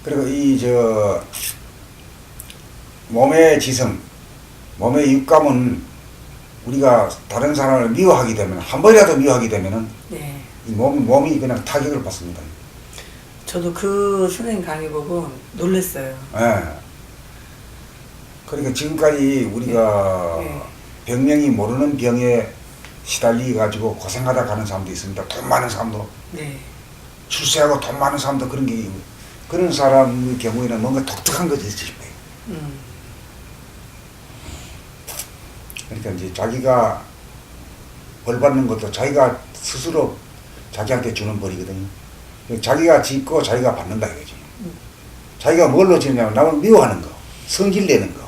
그리고 이 몸의 지성, 몸의 육감은 우리가 다른 사람을 미워하게 되면, 한 번이라도 미워하게 되면은 네. 이 몸이 그냥 타격을 받습니다. 저도 그 선생님 강의 보고 놀랐어요. 예. 그러니까 지금까지 우리가 네. 병명이 모르는 병에 시달리 가지고 고생하다 가는 사람도 있습니다. 돈 많은 사람도, 네. 출세하고 돈 많은 사람도 그런 사람의 경우에는 뭔가 독특한 것이 있을 거예요. 그러니까 이제 자기가 벌 받는 것도 자기가 스스로 자기한테 주는 벌이거든요. 자기가 짓고 자기가 받는다 이거지. 자기가 뭘로 지느냐면 남을 미워하는 거, 성질 내는 거.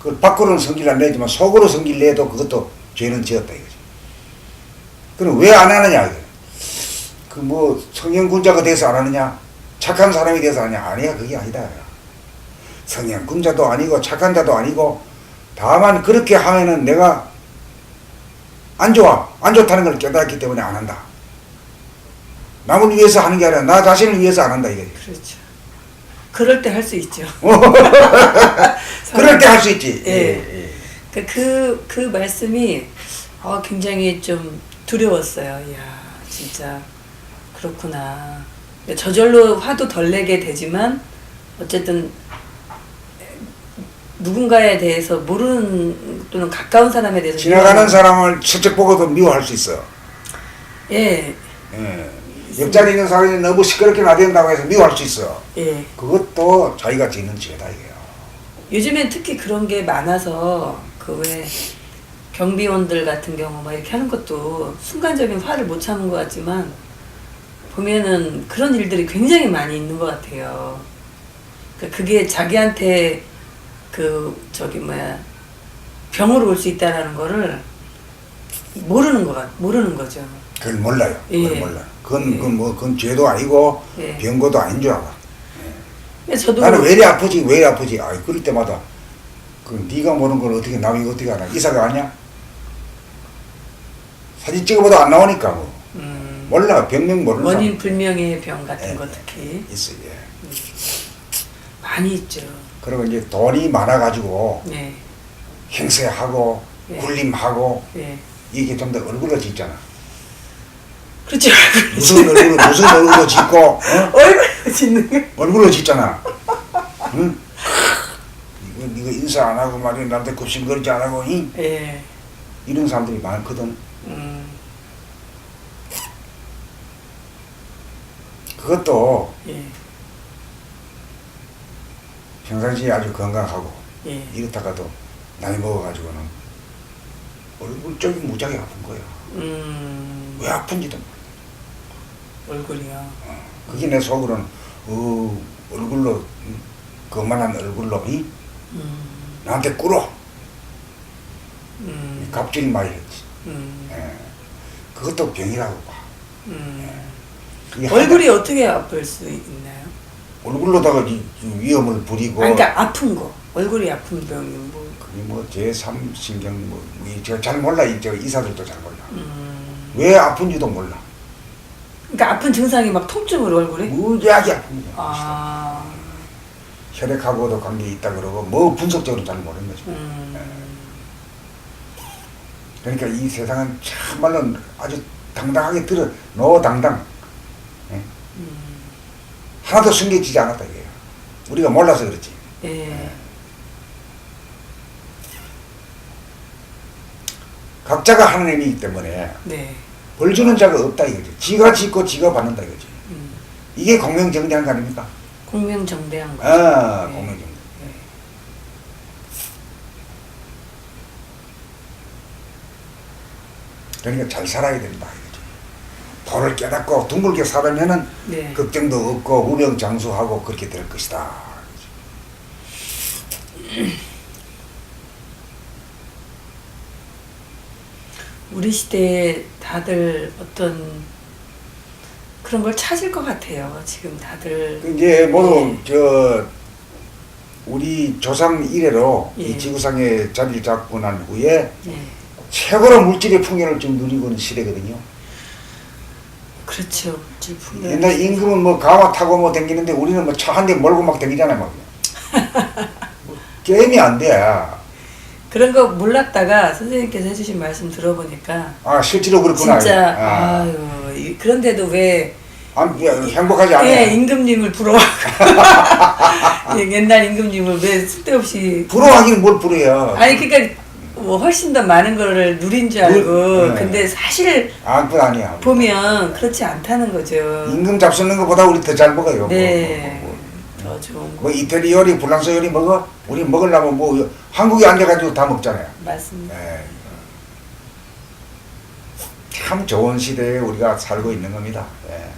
그 밖으로는 성질 안 내지만 속으로 성질 내도 그것도 죄는 지었다 이거지. 그럼 왜 안 하느냐 이거. 그 뭐 성형군자가 돼서 안 하느냐? 착한 사람이 돼서 하느냐? 아니야, 그게 아니다. 성형군자도 아니고 착한 자도 아니고, 다만 그렇게 하면은 내가 안 좋아, 안 좋다는 걸 깨달았기 때문에 안 한다. 남을 위해서 하는 게 아니라 나 자신을 위해서 안 한다 이거지. 그렇죠. 그럴 때 할 수 있죠. 그럴 때 할 수 있지. 예. 그 말씀이 굉장히 좀 두려웠어요. 이야, 진짜 그렇구나. 저절로 화도 덜 내게 되지만 어쨌든 누군가에 대해서 모르는 또는 가까운 사람에 대해서 지나가는 사람을 슬쩍 보고도 미워할 수 있어. 예. 예. 옆자리에 있는 사람이 너무 시끄럽게 나댄다고 해서 미워할 수 있어. 예. 그것도 자기가 짓는 죄다 이게요. 요즘엔 특히 그런 게 많아서 그 왜 경비원들 같은 경우 막 이렇게 하는 것도 순간적인 화를 못 참은 것 같지만 보면은 그런 일들이 굉장히 많이 있는 것 같아요. 그러니까 그게 자기한테 병으로 올 수 있다라는 거를 모르는 거죠. 그걸 몰라요. 그걸 예. 몰라. 그건 예. 그건 죄도 아니고 예. 병고도 아닌 줄 알아. 근데 저도 나는 왜 이리 아프지? 그럴 때마다 네가 모르는 걸 어떻게 남이 어떻게 알아? 이사가 아니야? 사진 찍어봐도 안 나오니까 뭐. 몰라. 병명 모르는 원인 사람. 불명의 병 같은 예. 거 특히 있어. 예. 많이 있죠. 그리고 이제 돈이 많아가지고 네. 행세하고 예. 굴림하고 네. 이게 좀 더 얼굴로 짓잖아. 그렇죠. 무슨 얼굴로 짓고, 어? 얼굴로 짓는 거. 얼굴로 짓잖아. 응? 이거 인사 안 하고 말이야, 나한테 굽신거리지 안 하고, 예. 이런 사람들이 많거든. 그것도 예. 평상시에 아주 건강하고, 예. 이렇다가도 나이 먹어가지고는 얼굴 쪽이 무지하게 아픈 거야. 왜 아픈지도 몰라. 얼굴이요. 그게 내 속으로는, 얼굴로, 그만한 얼굴로, 나한테 꿇어. 갑질 많이 했지. 예. 그것도 병이라고 봐. 이게 얼굴이 어떻게 아플 수 있나요? 얼굴로다가 위험을 부리고. 그러니까 아픈 거. 얼굴이 아픈 병이 뭐. 그게 뭐 제3신경 제가 잘 몰라. 의사들도 잘 몰라. 왜 아픈지도 몰라. 그러니까 아픈 증상이 막 통증으로 얼굴에? 무지하게 아픈 거야. 아. 혈액하고도 관계 있다 그러고 뭐 분석적으로 잘 모르는 거죠. 그러니까 이 세상은 참말로 아주 당당하게 노당당. 예? 하나도 숨겨지지 않았다 이게요. 우리가 몰라서 그렇지. 예. 각자가 하나님이기 때문에 네. 벌 주는 자가 없다 이거지. 지가 짓고 지가 받는다 이거지. 이게 공명정대한 거 아닙니까? 공명정대한 거. 아, 네. 공명정대. 네. 그러니까 잘 살아야 된다 이거지. 도를 깨닫고 둥글게 살면은 네. 걱정도 없고 우병장수하고 그렇게 될 것이다. 우리 시대에 다들 어떤 그런 걸 찾을 것 같아요. 지금 다들. 이제 모두 예. 우리 조상 이래로 예. 이 지구상에 자리를 잡고 난 후에 예. 최고로 물질의 풍요를 좀 누리고 있는 시대거든요. 그렇죠. 질풍노. 옛날 임금은 뭐 가마 타고 뭐 댕기는데 우리는 뭐 차 한 대 몰고 막 댕기잖아요, 막. 뭐 게임이 안 돼. 그런 거 몰랐다가 선생님께서 해주신 말씀 들어보니까 아, 실제로 그렇구나. 진짜 아. 아유 그런데도 왜 행복하지 않아요. 예, 임금님을 부러워하고 예, 옛날 임금님을 왜 쓸데없이 부러워하기는 뭘 부러워요. 아니 그러니까 뭐 훨씬 더 많은 거를 누린 줄 알고 네. 근데 사실 그건 아니야. 보면 그렇지 않다는 거죠. 임금 잡수는 것보다 우리 더 잘 먹어요. 네. 뭐. 더 좋은 거. 뭐 이태리 요리, 프랑스 요리 먹어? 우리 먹으려면 뭐 한국에 앉아가지고 다 먹잖아요. 맞습니다. 네. 참 좋은 시대에 우리가 살고 있는 겁니다. 네.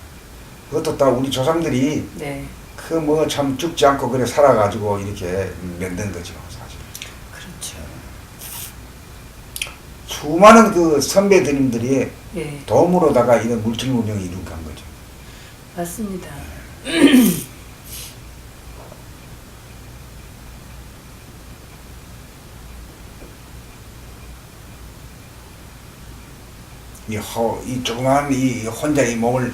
그것도 다 우리 조상들이 네. 그 뭐 참 죽지 않고 그래 살아가지고 이렇게 만든 거죠, 사실. 그렇죠. 수많은 그 선배들님들이 예. 도움으로다가 이런 물질 문명이 이룩한 거죠. 맞습니다. 이 조그마한 이 혼자 이 몸을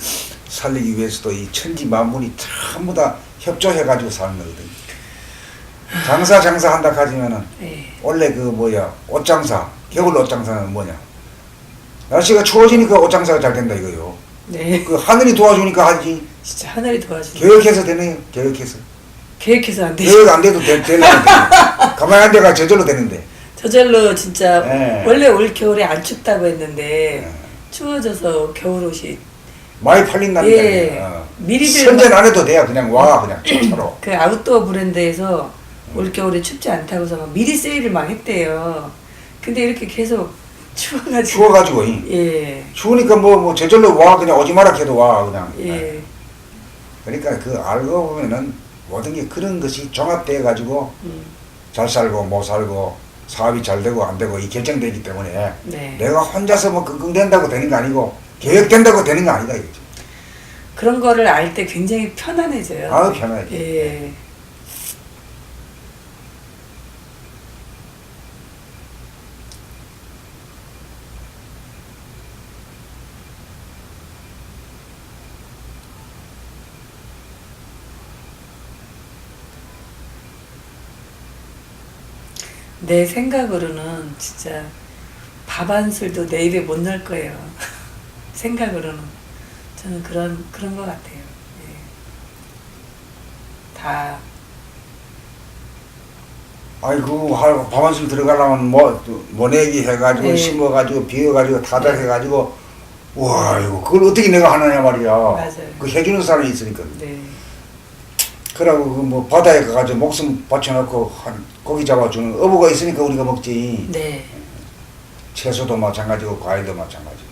살리기 위해서도 이 천지 만물이 전부 다 협조해가지고 사는 거거든요. 장사한다 하지면은 예. 원래 그 뭐야 옷장사 겨울 옷장사는 뭐냐 날씨가 추워지니까 옷장사가 잘 된다 이거요. 네. 그 하늘이 도와주니까 하지. 진짜 하늘이 도와주네. 계획해서 되네요. 계획해서. 계획해서 안 되죠. 계획 안 돼도 되려면 가만히 앉아가 저절로 되는데. 저절로 진짜 네. 원래 올 겨울에 안 춥다고 했는데 네. 추워져서 겨울 옷이 많이 팔린다니까. 예. 미리들 선전 안 해도 돼요. 그냥 와 그냥 차로. 그 아웃도어 브랜드에서 올 겨울에 춥지 않다고서 막 미리 세일을 막 했대요. 근데 이렇게 계속 추워가지고. 추워가지고. 예. 추우니까 뭐 저절로 와 그냥 오지 마라 해도 와 그냥. 예. 그러니까 그 알고 보면은 모든 게 그런 것이 종합돼 가지고 잘 살고 못 살고 사업이 잘 되고 안 되고 이 결정되기 때문에 네. 내가 혼자서 뭐 끙끙댄다고 되는 거 아니고 계획된다고 되는 거 아니다 이거죠. 그런 거를 알 때 굉장히 편안해져요. 아유 편하지. 예. 내 생각으로는 진짜 밥 한 술도 내 입에 못 넣을 거예요. 생각으로는 저는 그런 것 같아요. 예. 다 아이고 밥한술 들어가려면 모내기 해가지고 네. 심어가지고 비워가지고 타다 네. 해가지고 와 이거 그걸 어떻게 내가 하느냐 말이야. 맞아요. 그 해주는 사람이 있으니까. 네. 그러고 그 뭐 바다에 가가지고 목숨 바쳐놓고 고기 잡아주는 어부가 있으니까 우리가 먹지. 네. 채소도 마찬가지고 과일도 마찬가지고.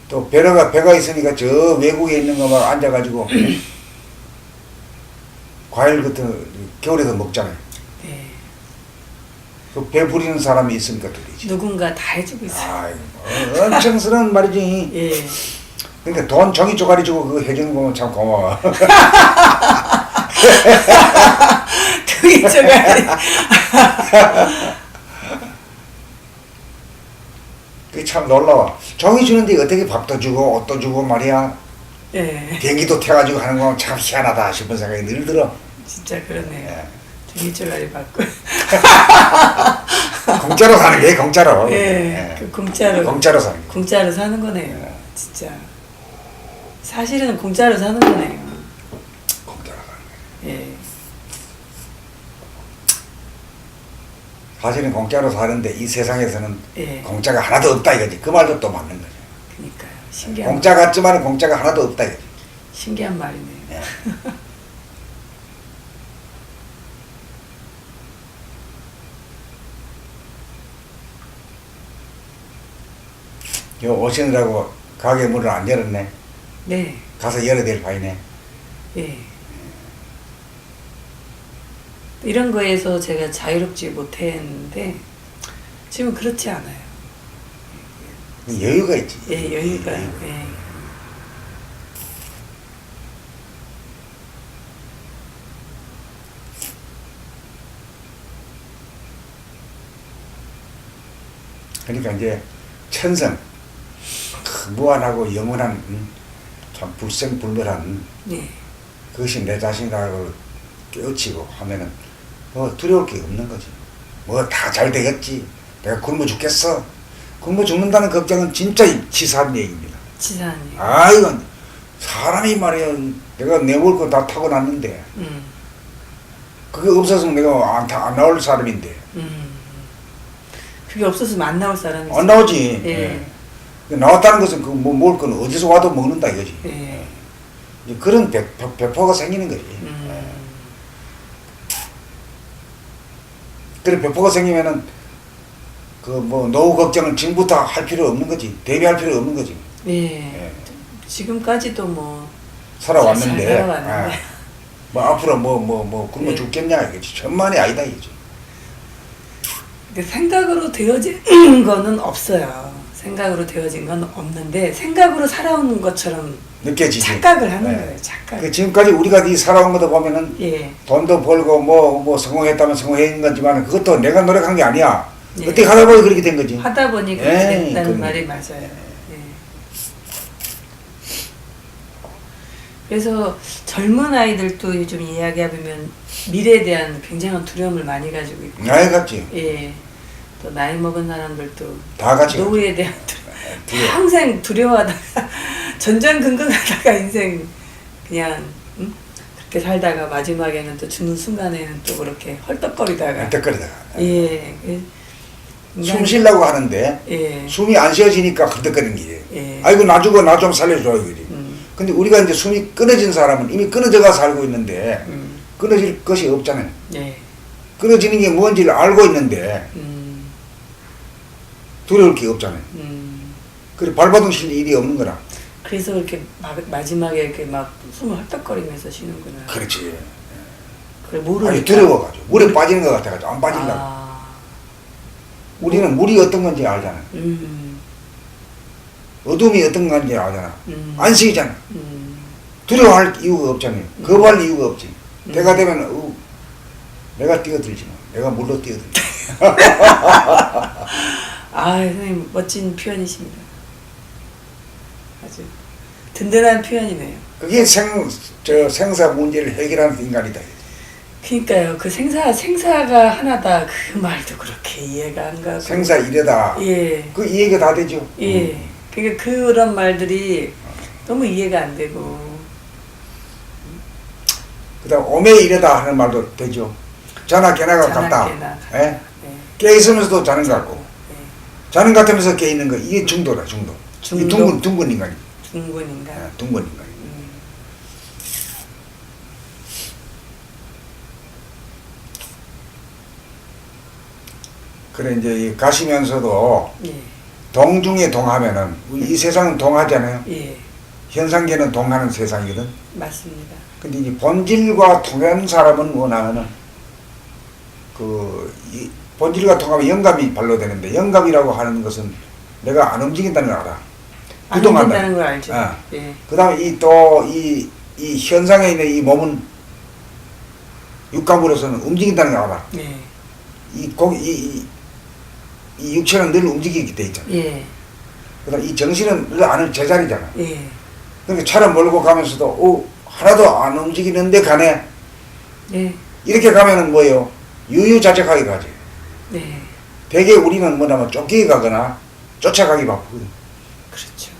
또 배가 있으니까 저 외국에 있는 거 막 앉아가지고 과일 같은 거 겨울에도 먹잖아요. 네. 그 배 부리는 사람이 있으니까 또 되지. 누군가 다 해주고 있어요. 아이고 엄청스러운 말이지. 예. 그러니까 돈 종이 쪼가리 주고 그거 해주는 거면 참 고마워. 그게 저가 그게 참 놀라워. 종이 주는데 어떻게 밥도 주고 옷도 주고 말이야. 예. 비행기도 태워가지고 하는 건 참 희한하다 싶은 생각이 늘 들어. 진짜 그러네요. 예. 종이쪼가리 받고. 공짜로 사는 게 공짜로. 예. 그 공짜로. 공짜로 사는 게. 공짜로 사는 거네요. 예. 진짜. 사실은 공짜로 사는 거네요. 공짜로 사는 게. 예. 사실은 공짜로 사는데 이 세상에서는 예. 공짜가 하나도 없다 이거지. 그 말도 또 맞는 거죠. 그러니까요. 신기한. 공짜 같지만 공짜가 하나도 없다 이거지. 신기한 말이네요. 예. 요 오시느라고 가게 문을 안 열었네. 네. 가서 열어야 될 바이네. 예. 이런 거에서 제가 자유롭지 못했는데 지금 그렇지 않아요. 여유가 있지. 예, 여유가. 예. 그러니까 이제 천성 무한하고 영원한 참 불생불멸한 네. 그것이 내 자신이라고 깨우치고 하면은 뭐 두려울 게 없는 거지. 뭐 다 잘 되겠지. 내가 굶어 죽겠어. 굶어 죽는다는 걱정은 진짜 치사한 얘기입니다. 치사하네요. 아, 이건 사람이 말이야. 내가 내볼 거 다 타고났는데 그게 없었으면 내가 안 나올 사람인데 그게 없었으면 안 나올 사람이 안 나오지. 예. 나왔다는 것은 그 뭐 먹을 거는 어디서 와도 먹는다 이거지. 예. 이제 그런 배포가 생기는 거지. 그래 배포가 생기면은 그 뭐 노후 걱정을 지금부터 할 필요 없는 거지. 대비할 필요 없는 거지. 예. 지금까지도 뭐 살아왔는데. 잘 살아왔는데. 뭐 앞으로 굶어 예. 죽겠냐 이거지. 천만이 아니다 이거지. 생각으로 되어진 거는 없어요. 생각으로 되어진 건 없는데 생각으로 살아온 것처럼 느껴지지. 착각을 하는 예. 거예요. 착각. 그 지금까지 우리가 이 살아온 것도 보면은 예. 돈도 벌고 뭐 성공했다면 성공한 거지만 그것도 내가 노력한 게 아니야. 예. 어떻게 하다 보니 그렇게 된 거지. 하다 보니 그렇게 예, 됐다는 그럼. 말이 맞아요. 예. 그래서 젊은 아이들도 요즘 이야기해보면 미래에 대한 굉장한 두려움을 많이 가지고 있고, 나이 같지. 예, 또 나이 먹은 사람들도 다 같이. 노후에 대한 두려워. 평생 두려워하다가 전전긍긍하다가 인생 그냥 그렇게 살다가 마지막에는 또 죽는 순간에는 또 그렇게 헐떡거리다가 헐떡거리다가. 예, 숨 쉬려고 하는데 예, 숨이 안 쉬어지니까 헐떡거리는 게. 예. 아이고 나 죽어 나 좀 살려줘 이거지. 근데 우리가 이제 숨이 끊어진 사람은 이미 끊어져가 살고 있는데 끊어질 것이 없잖아요. 예, 끊어지는 게 뭔지를 알고 있는데 두려울 게 없잖아요. 그래 발버둥 칠 일이 없는 거라. 그래서 이렇게 마지막에 이렇게 막 숨을 헐떡거리면서 쉬는구나. 그렇지. 그래 모르니까. 아니 두려워가지고 물에 빠지는 것 같아가지고 안 빠진다고. 아, 우리는 물이 어떤 건지 알잖아. 어둠이 어떤 건지 알잖아. 안식이잖아. 두려워할 이유가 없잖아요. 거부할 이유가 없지. 때가 되면 내가 뛰어들지 뭐. 내가 물로 뛰어들지. 아, 선생님 멋진 표현이십니다. 아주 든든한 표현이네요. 그게 생사 문제를 해결하는 인간이다. 그러니까요. 그 생사가 하나다. 그 말도 그렇게 이해가 안 가고. 생사 이래다. 예. 그 이해가 다 되죠. 예. 그러니까 그런 말들이 너무 이해가 안 되고. 그다음 오매 이래다 하는 말도 되죠. 자나 깨나가 자나 같다. 깨나 예? 예. 깨 있으면서도 자는 것 같고 예. 자는 것 같으면서 깨 있는 거 이게 중도다 중도. 이 중도? 둥근 인간이. 중군인가. 둥근 인간이. 그래 이제 가시면서도 예. 동중에 동하면은 이 세상은 동하잖아요. 예. 현상계는 동하는 세상이거든. 맞습니다. 근데 이제 본질과 통하는 사람은 뭐냐면은 이 본질과 통하면 영감이 발로되는데 영감이라고 하는 것은 내가 안 움직인다는 걸 알아. 안 유동한다. 된다는 걸 알죠. 어. 예. 그다음에 이 현상에 있는 이 몸은 육감으로서는 움직인다는 걸 알아. 예. 이 육체는 늘 움직이게 돼 있잖아. 예. 그다음 이 정신은 늘 아는 제자리잖아. 예. 그러니까 차를 몰고 가면서도 하나도 안 움직이는데 가네. 예. 이렇게 가면은 뭐예요? 유유자적하게 가지. 네. 대개 우리는 뭐냐면 쫓기게 가거나 쫓아가기 바쁘거든. 그렇죠.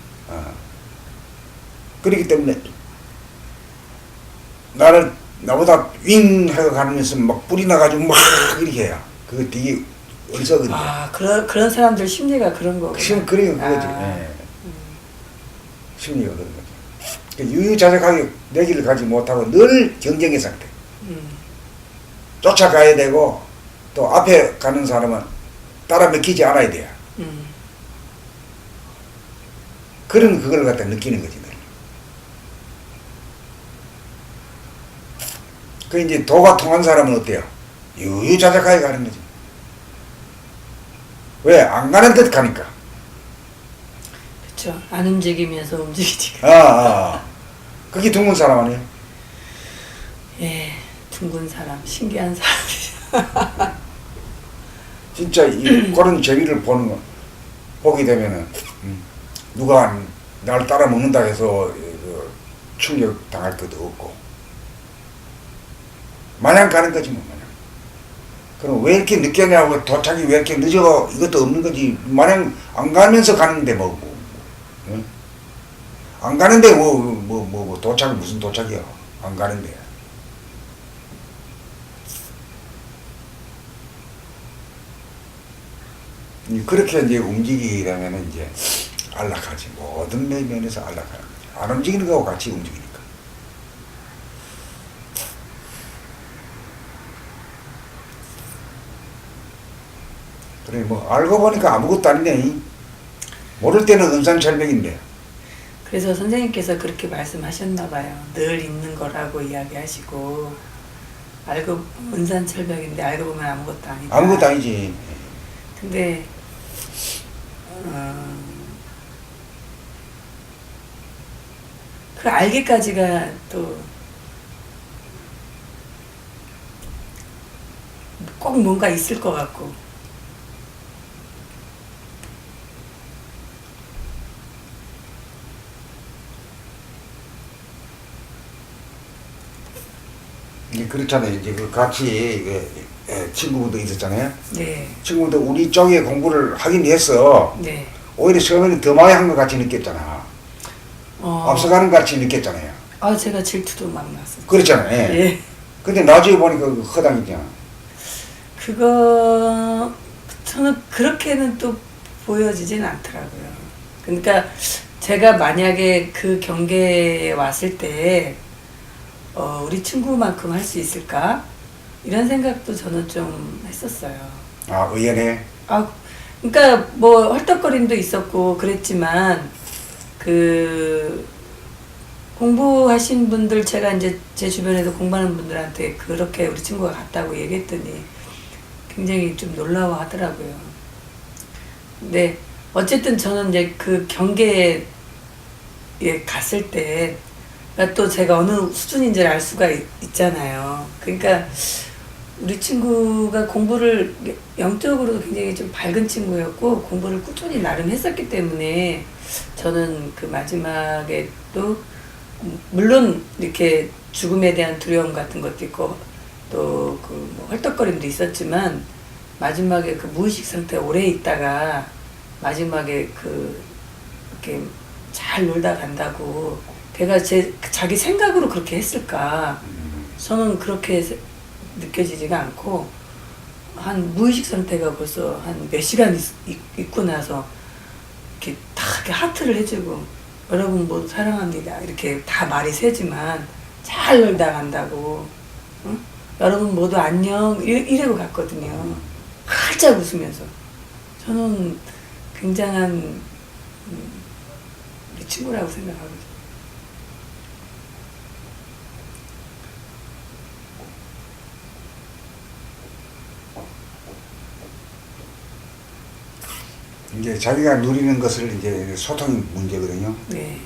그렇기 때문에 나보다 윙 하고 가면서 막 불이 나가지고 막 이렇게 해야. 그거 되게 어리석은데. 아, 그런 사람들 심리가 그런 거구나. 그러니까 그거지. 아. 예. 심리가 그런 거지. 그러니까 유유자적하게 내 길을 가지 못하고 늘 경쟁의 상태. 쫓아가야 되고 또 앞에 가는 사람은 따라 먹히지 않아야 돼요. 그런 그걸 갖다 느끼는 거지. 그 이제 도가 통한 사람은 어때요? 유유자적하게 가는 거지. 왜? 안 가는 듯 가니까. 그렇죠. 안 움직이면서 움직이지. 그게 둥근 사람 아니에요? 예, 둥근 사람, 신기한 사람이죠. 진짜 그런 재미를 보게 되면은 누가 날 따라 먹는다 해서 충격 당할 것도 없고 마냥 가는 거지 뭐 마냥. 그럼 왜 이렇게 늦게 하냐고 도착이 왜 이렇게 늦어 이것도 없는 거지 마냥 안 가면서 가는데 응? 안 가는데 도착이 무슨 도착이야 안 가는데. 그렇게 이제 움직이려면 이제 안락하지. 모든 면에서 안락하는 거지. 안 움직이는 거하고 같이 움직이니까. 그래, 알고 보니까 아무것도 아니네. 모를 때는 은산철벽인데. 그래서 선생님께서 그렇게 말씀하셨나 봐요. 늘 있는 거라고 이야기하시고, 알고, 은산철벽인데 알고 보면 아무것도 아니다. 아무것도 아니지. 근데, 그 알기까지가 또 꼭 뭔가 있을 것 같고. 이게 그렇잖아요. 이제 같이 친구분도 있었잖아요. 네. 친구도 우리 쪽에 공부를 하긴 했어. 네. 오히려 처음에는 더 많이 한 것 같이 느꼈잖아. 앞서가는 것 같이 느꼈잖아요. 제가 질투도 막 났어요. 그렇잖아요. 예. 근데 나중에 보니까 그 허당이잖아. 그거 저는 그렇게는 또 보여지진 않더라고요. 그러니까 제가 만약에 그 경계에 왔을 때 우리 친구만큼 할 수 있을까? 이런 생각도 저는 좀 했었어요. 아, 의연해? 그러니까 뭐 헐떡거림도 있었고 그랬지만 그 공부하신 분들 제가 이제 제 주변에서 공부하는 분들한테 그렇게 우리 친구가 갔다고 얘기했더니 굉장히 좀 놀라워하더라고요. 근데 어쨌든 저는 이제 그 경계에 갔을 때 또 제가 어느 수준인지를 알 수가 있잖아요. 그러니까 우리 친구가 공부를 영적으로도 굉장히 좀 밝은 친구였고 공부를 꾸준히 나름 했었기 때문에 저는 그 마지막에 또 물론 이렇게 죽음에 대한 두려움 같은 것도 있고 또 그 뭐 헐떡거림도 있었지만 마지막에 그 무의식 상태에 오래 있다가 마지막에 그 이렇게 잘 놀다 간다고 걔가 자기 생각으로 그렇게 했을까? 저는 그렇게 느껴지지가 않고 한 무의식 상태가 벌써 한 몇 시간 있고 나서 이렇게 다 이렇게 하트를 해주고 여러분 모두 사랑합니다 이렇게 다 말이 세지만 잘 놀다 간다고 응? 여러분 모두 안녕 이러고 갔거든요. 활짝 웃으면서 저는 굉장한 우리 친구라고 생각하거든요. 이제 자기가 누리는 것을 이제 소통 문제거든요. 네.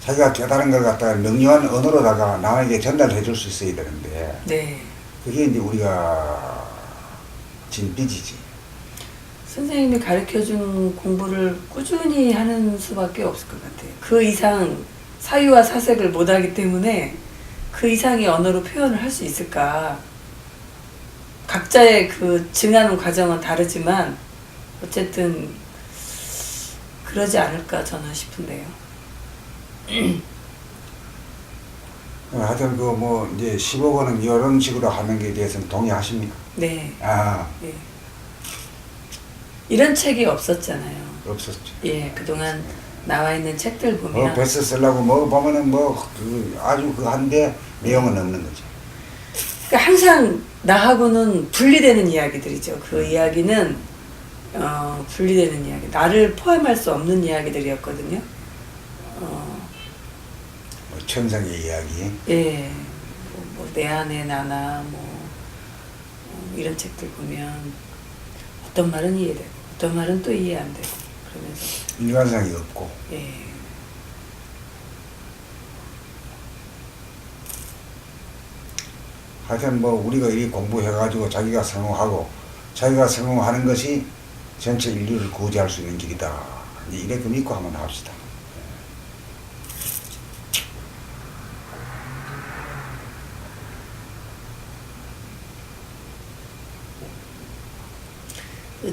자기가 깨달은 걸 갖다가 명료한 언어로다가 남에게 전달해 줄 수 있어야 되는데. 네. 그게 이제 우리가 진 빚이지. 선생님이 가르쳐준 공부를 꾸준히 하는 수밖에 없을 것 같아요. 그 이상 사유와 사색을 못하기 때문에 그 이상의 언어로 표현을 할 수 있을까. 각자의 그 증하는 과정은 다르지만 어쨌든 그러지 않을까 저는 싶은데요. 하여튼 이제 15번은 이런 식으로 하는 게 대해서는 동의하십니까? 네. 네. 이런 책이 없었잖아요. 없었죠. 예, 그동안 나와 있는 책들 보면 베스트셀러고 보면은 아주 한데 내용은 없는 거죠. 그러니까 항상 나하고는 분리되는 이야기들이죠. 그 이야기는 분리되는 이야기. 나를 포함할 수 없는 이야기들이었거든요. 천상의 이야기. 예, 내 안의 나나 이런 책들 보면 어떤 말은 이해되고 어떤 말은 또 이해 안 되고 그러면서 일관성이 없고. 예. 하여튼 우리가 이 공부해가지고 자기가 성공하고 자기가 성공하는 것이 전체 인류를 구제할 수 있는 길이다. 이렇게 믿고 한번 합시다.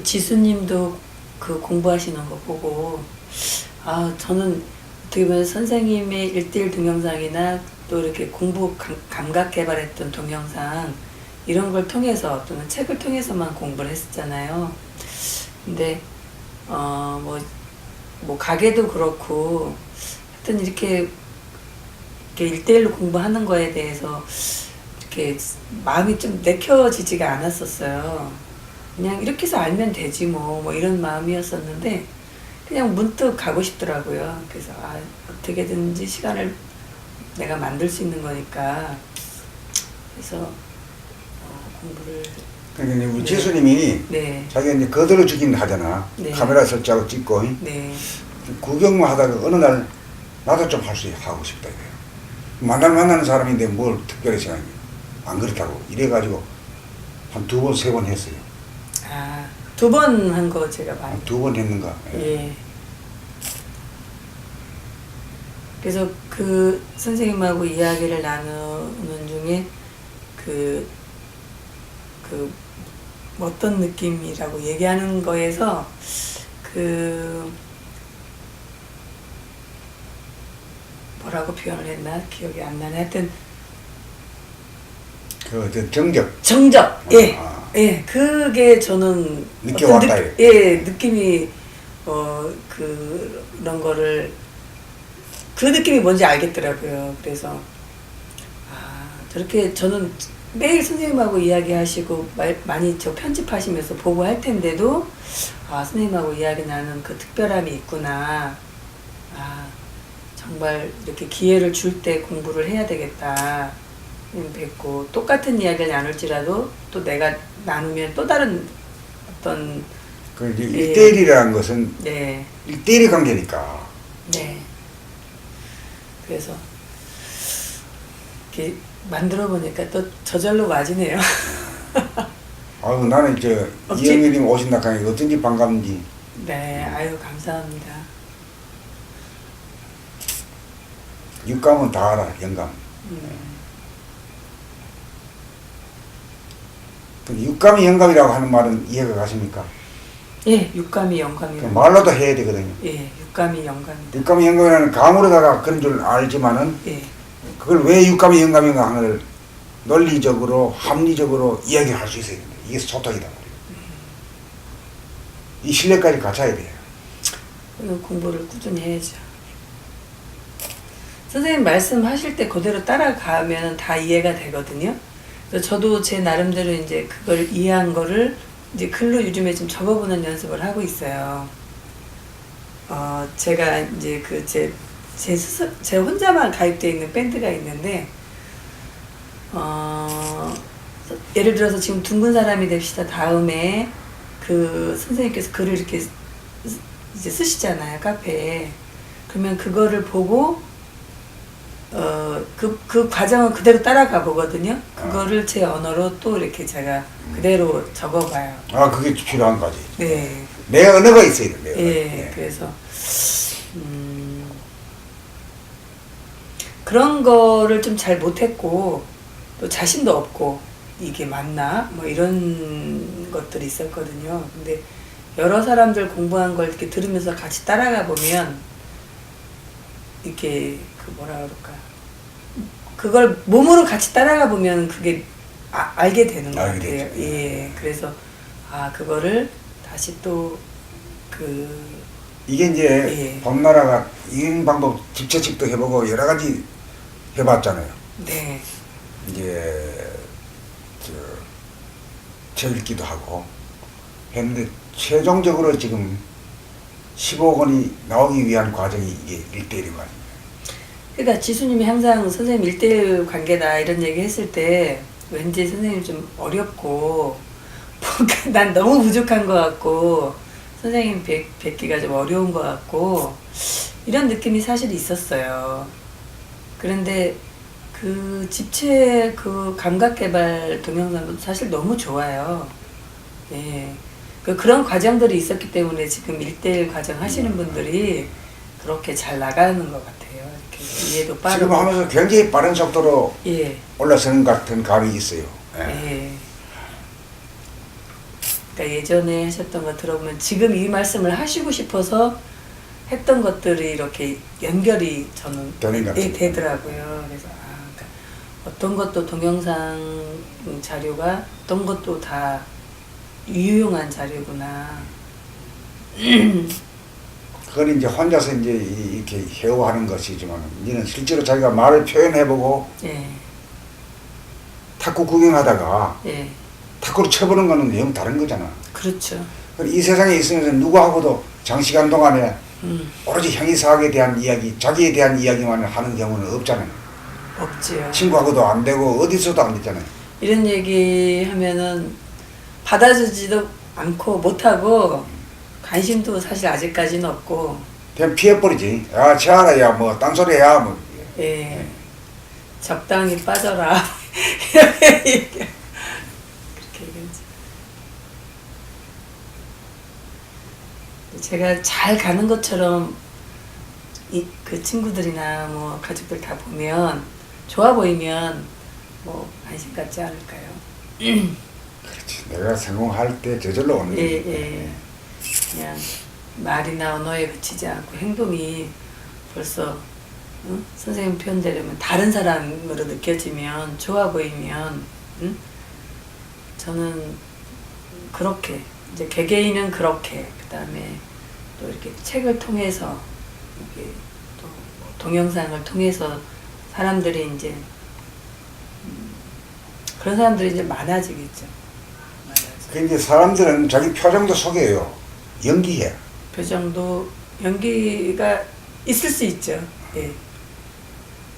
지수님도 그 공부하시는 거 보고 저는 어떻게 보면 선생님의 1:1 동영상이나 또 이렇게 공부 감각 개발했던 동영상 이런 걸 통해서 또는 책을 통해서만 공부를 했었잖아요. 근데 뭐 가게도 그렇고 하여튼 이렇게 1:1로 공부하는 거에 대해서 이렇게 마음이 좀 내켜지지가 않았었어요. 그냥 이렇게 해서 알면 되지 뭐 이런 마음이었었는데 그냥 문득 가고 싶더라고요. 그래서 어떻게든지 시간을 내가 만들 수 있는 거니까 그래서 공부를. 그러니까 우리 네. 지수님이 네. 자기가 이제 거들어 주긴 하잖아. 네. 카메라 설치하고 찍고. 네. 구경만 하다가 어느 날 나도 좀 하고 싶다 이거예요. 만나는 사람인데 뭘 특별히 생각해. 안 그렇다고. 이래가지고 한 2번, 3번 했어요. 2번 한 거 제가 많이. 2번 했는가. 예. 그래서 그 선생님하고 이야기를 나누는 중에 그 어떤 느낌이라고 얘기하는 거에서 뭐라고 표현을 했나 기억이 안 나네. 하여튼 정적. 정적. 예. 예. 그게 저는 느껴왔다. 느낌이 그런 거를 그 느낌이 뭔지 알겠더라고요. 그래서 저렇게 저는 매일 선생님하고 이야기하시고 많이 저 편집하시면서 보고 할 텐데도 선생님하고 이야기 나누는 그 특별함이 있구나. 정말 이렇게 기회를 줄 때 공부를 해야 되겠다. 뵙고 똑같은 이야기를 나눌지라도 또 내가 나누면 또 다른 어떤 그 이제 1:1이라는 것은 네. 1:1의 관계니까. 네. 그래서 이렇게 만들어 보니까 또 저절로 맞으네요. 나는 이영애님 오신다 하니 어쩐지 반갑는지. 네, 감사합니다. 육감은 다 알아, 영감. 육감이 영감이라고 하는 말은 이해가 가십니까? 예, 육감이 영감이. 말로도 해야 되거든요. 예, 육감이 영감이다. 육감이 영감이라는 감으로다가 그런 줄 알지만은 예. 그걸 왜 육감이 영감인가 하는 걸 논리적으로 합리적으로 이야기할 수 있어야 된다. 이게 소통이다 말이에요. 이 신뢰까지 갖춰야 돼요. 공부를 꾸준히 해야죠. 선생님 말씀하실 때 그대로 따라가면 다 이해가 되거든요. 그래서 저도 제 나름대로 이제 그걸 이해한 거를 이제 글로 요즘에 좀 적어보는 연습을 하고 있어요. 제가 이제 제 혼자만 가입되어 있는 밴드가 있는데, 예를 들어서 지금 둥근 사람이 됩시다 다음에 그 선생님께서 글을 이렇게 이제 쓰시잖아요, 카페에. 그러면 그거를 보고, 그 과정을 그대로 따라가 보거든요. 그거를 제 언어로 또 이렇게 제가 그대로 적어봐요. 그게 필요한 거지. 네. 내 언어가 있어야 돼. 네. 그래서, 그런 거를 좀 잘 못했고, 또 자신도 없고, 이게 맞나? 뭐 이런 것들이 있었거든요. 근데 여러 사람들 공부한 걸 이렇게 들으면서 같이 따라가 보면, 이렇게, 뭐라 그럴까. 그걸 몸으로 같이 따라가 보면 그게 알게 되는 것 같아요. 예. 그래서, 그거를 다시 또, 이게 이제, 봄나라가 이런 방법 집체식도 해보고 여러 가지 해봤잖아요. 네. 이제, 책 읽기도 하고 했는데, 최종적으로 지금 15권이 나오기 위한 과정이 이게 1:1이 말입니다. 그러니까 지수님이 항상 선생님 1:1 관계다 이런 얘기 했을 때 왠지 선생님 좀 어렵고 뭔가 난 너무 부족한 것 같고 선생님 뵙기가 좀 어려운 것 같고 이런 느낌이 사실 있었어요. 그런데 그 집체 그 감각개발 동영상도 사실 너무 좋아요. 예. 그런 과정들이 있었기 때문에 지금 1:1 과정 하시는 분들이 그렇게 잘 나가는 것 같아요. 이렇게 이해도 빠르고. 지금 하면서 굉장히 빠른 속도로 올라서는 것 같은 감이 있어요. 예. 그러니까 예전에 하셨던 거 들어보면 지금 이 말씀을 하시고 싶어서 했던 것들이 이렇게 연결이 저는 되는 것 같아요. 되더라고요. 그래서 그러니까 어떤 것도 동영상 자료가 어떤 것도 다 유용한 자료구나. 그건 이제 혼자서 이제 이렇게 해오하는 것이지만, 이는 실제로 자기가 말을 표현해보고 예, 탁구 구경하다가 예, 탁구를 쳐보는 거는 영 다른 거잖아. 그렇죠. 이 세상에 있으면서 누구하고도 장시간 동안에 오로지 형이사학에 대한 이야기, 자기에 대한 이야기만 하는 경우는 없잖아요. 없지요. 친구하고도 안 되고 어디서도 안 되잖아요. 이런 얘기 하면은 받아주지도 않고 못하고 관심도 사실 아직까지는 없고, 그냥 피해버리지. 야, 치아라, 야, 뭐, 딴소리 해야, 뭐. 예, 적당히 빠져라. 이렇게 얘기하죠. 제가 잘 가는 것처럼 그 친구들이나 뭐 가족들 다 보면 좋아 보이면 뭐 관심 갖지 않을까요? 그렇지. 내가 성공할 때 저절로 오는 예, 거지. 예. 그냥 말이나 언어에 그치지 않고 행동이 벌써 선생님 표현대로면 다른 사람으로 느껴지면 좋아 보이면 저는 그렇게 이제 개개인은 그렇게 그다음에 또 이렇게 책을 통해서 이렇게 또 동영상을 통해서 사람들이 이제 그런 사람들이 이제 많아지겠죠. 그 이제 사람들은 자기 표정도 속여요. 연기해. 표정도 연기가 있을 수 있죠. 예.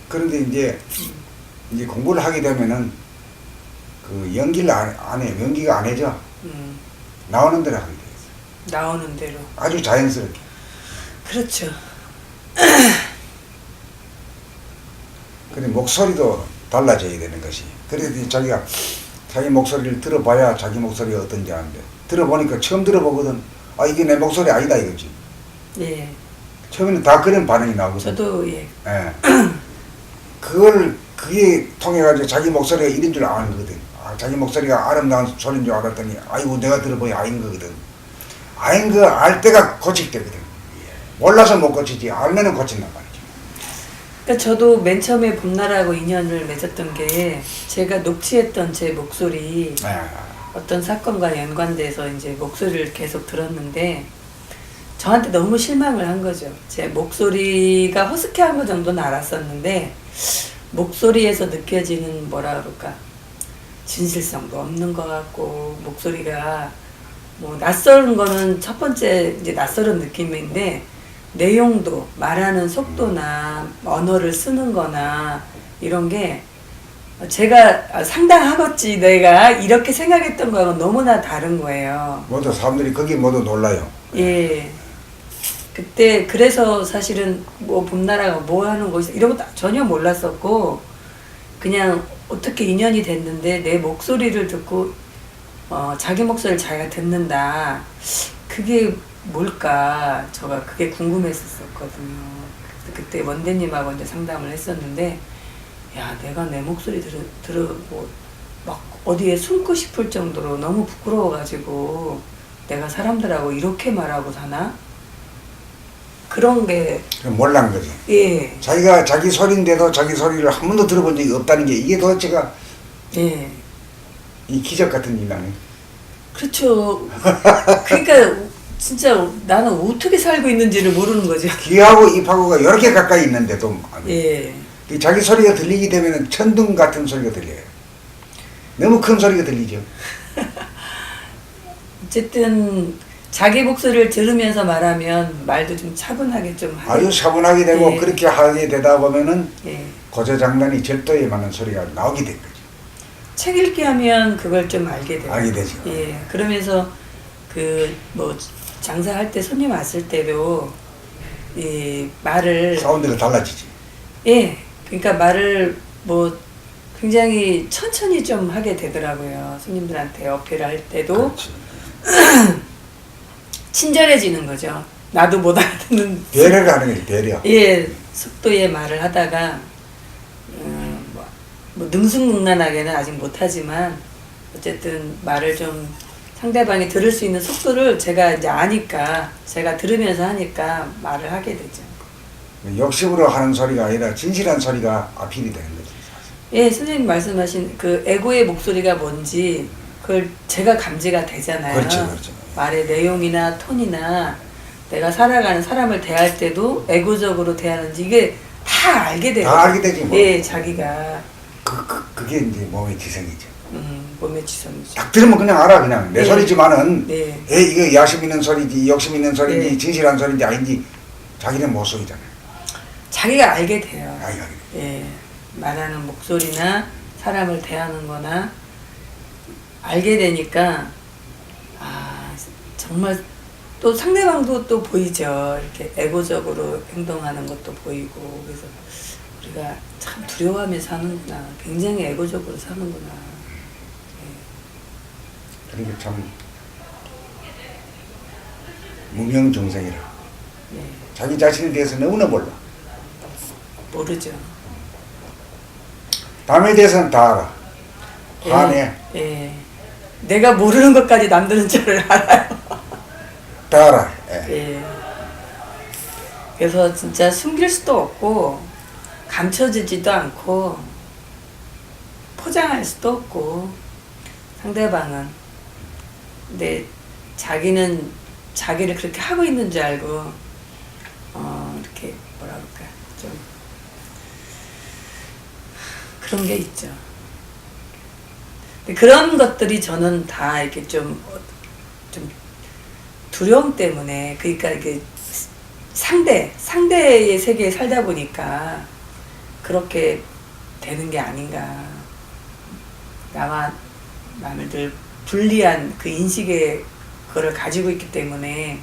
그런데 이제 공부를 하게 되면은 그 연기를 안 해. 연기가 안 해져. 나오는 대로 하게 돼 있어. 나오는 대로. 아주 자연스럽게. 그렇죠. 근데 목소리도 달라져야 되는 것이. 그래서 자기가 자기 목소리를 들어봐야 자기 목소리가 어떤지 아는데, 들어보니까 처음 들어보거든. 아, 이게 내 목소리 아니다 이거지. 예. 처음에는 다 그런 반응이 나오거든. 저도 예. 예. 그게 통해가지고 자기 목소리가 이런 줄 아는 거거든. 아, 자기 목소리가 아름다운 소리인 줄 알았더니, 아이고, 내가 들어보니 아닌 거거든. 아닌 거 알 때가 고칠 때거든. 몰라서 못 고치지, 알면은 고친단 말이죠. 그러니까 저도 맨 처음에 봄날하고 인연을 맺었던 게 제가 녹취했던 제 목소리 어떤 사건과 연관돼서 이제 목소리를 계속 들었는데 저한테 너무 실망을 한 거죠. 제 목소리가 허스키한 거 정도는 알았었는데 목소리에서 느껴지는 뭐라 그럴까 진실성도 없는 것 같고 목소리가 뭐 낯설은 거는 첫 번째 이제 낯설은 느낌인데 내용도 말하는 속도나 언어를 쓰는 거나 이런 게 제가 상당하겠지 내가 이렇게 생각했던 거하고 너무나 다른 거예요. 모두 사람들이 거기 모두 놀라요. 예. 그때 그래서 사실은 뭐 봄나라가 뭐 하는 곳이 이런 것도 전혀 몰랐었고 그냥 어떻게 인연이 됐는데 내 목소리를 듣고 자기 목소리를 자기가 듣는다. 그게 뭘까? 제가 그게 궁금했었거든요. 그때 원대님하고 이제 상담을 했었는데 야 내가 내 목소리 들으고 막 어디에 숨고 싶을 정도로 너무 부끄러워가지고 내가 사람들하고 이렇게 말하고 사나? 그런 게 몰란 거지. 예. 자기가 자기 소리인데도 자기 소리를 한 번도 들어본 적이 없다는 게 이게 도대체가 예. 이 기적 같은 일 아니에요? 그렇죠. 그러니까 진짜 나는 어떻게 살고 있는지를 모르는 거죠. 귀하고 입하고가 이렇게 가까이 있는데도 예. 자기 소리가 들리게 되면 천둥 같은 소리가 들려요. 너무 큰 소리가 들리죠. 어쨌든 자기 목소리를 들으면서 말하면 말도 좀 차분하게 좀 하게. 아주 차분하게 되고 예. 그렇게 하게 되다 보면은 예. 고저장단이 절도에 맞는 소리가 나오게 된 거죠. 책 읽기 하면 그걸 좀 알게 돼요. 알게 되죠. 예. 그러면서 그 뭐 장사할 때 손님 왔을 때도 이 말을 사운드가 달라지지. 예. 그러니까 말을 뭐 굉장히 천천히 좀 하게 되더라고요. 손님들한테 어필을 할 때도 그렇지. 친절해지는 거죠. 나도 못 알아듣는 배려를 하는 거지, 배려. 예, 속도의 말을 하다가 뭐 능숙능란하게는 아직 못하지만 어쨌든 말을 좀 상대방이 들을 수 있는 속도를 제가 이제 아니까 제가 들으면서 하니까 말을 하게 되죠. 욕심으로 하는 소리가 아니라 진실한 소리가 아필이 되는 거지. 사실. 예, 선생님 말씀하신 그 에고의 목소리가 뭔지 그걸 제가 감지가 되잖아요. 그렇죠, 그렇죠. 말의 내용이나 톤이나 내가 살아가는 사람을 대할 때도 에고적으로 대하는지 이게 다 알게 돼요. 다 알게 되지 뭐. 예, 자기가 그게 이제 몸의 지성이죠. 몸의 지성이죠. 딱 들으면 그냥 알아. 그냥 내 네. 소리지만은 네. 이거 야심 있는 소리인지 욕심 있는 소리인지 네. 진실한 소리인지 아닌지 자기는 못 소리잖아요. 자기가 알게 돼요. 아이가 예, 말하는 목소리나 사람을 대하는 거나 알게 되니까 아 정말 또 상대방도 또 보이죠. 이렇게 에고적으로 행동하는 것도 보이고 그래서 우리가 참 두려워하면서 사는구나. 굉장히 에고적으로 사는구나. 그러니까 참 무명정생이라 예, 자기 자신에 대해서 너무나 몰라. 모르죠. 남에 대해서는 다 알아. 화내. 예, 내가 모르는 것까지 남들은 저를 알아요. 다 알아. 예. 예. 그래서 진짜 숨길 수도 없고 감춰지지도 않고 포장할 수도 없고 상대방은 근데 자기는 자기를 그렇게 하고 있는 줄 알고 이렇게 뭐라 그럴까 좀 그런 게 있죠. 근데 그런 것들이 저는 다 이렇게 좀 두려움 때문에 그러니까 이게 상대의 세계에 살다 보니까 그렇게 되는 게 아닌가. 나와 남을 늘 분리한 그 인식의 그거를 가지고 있기 때문에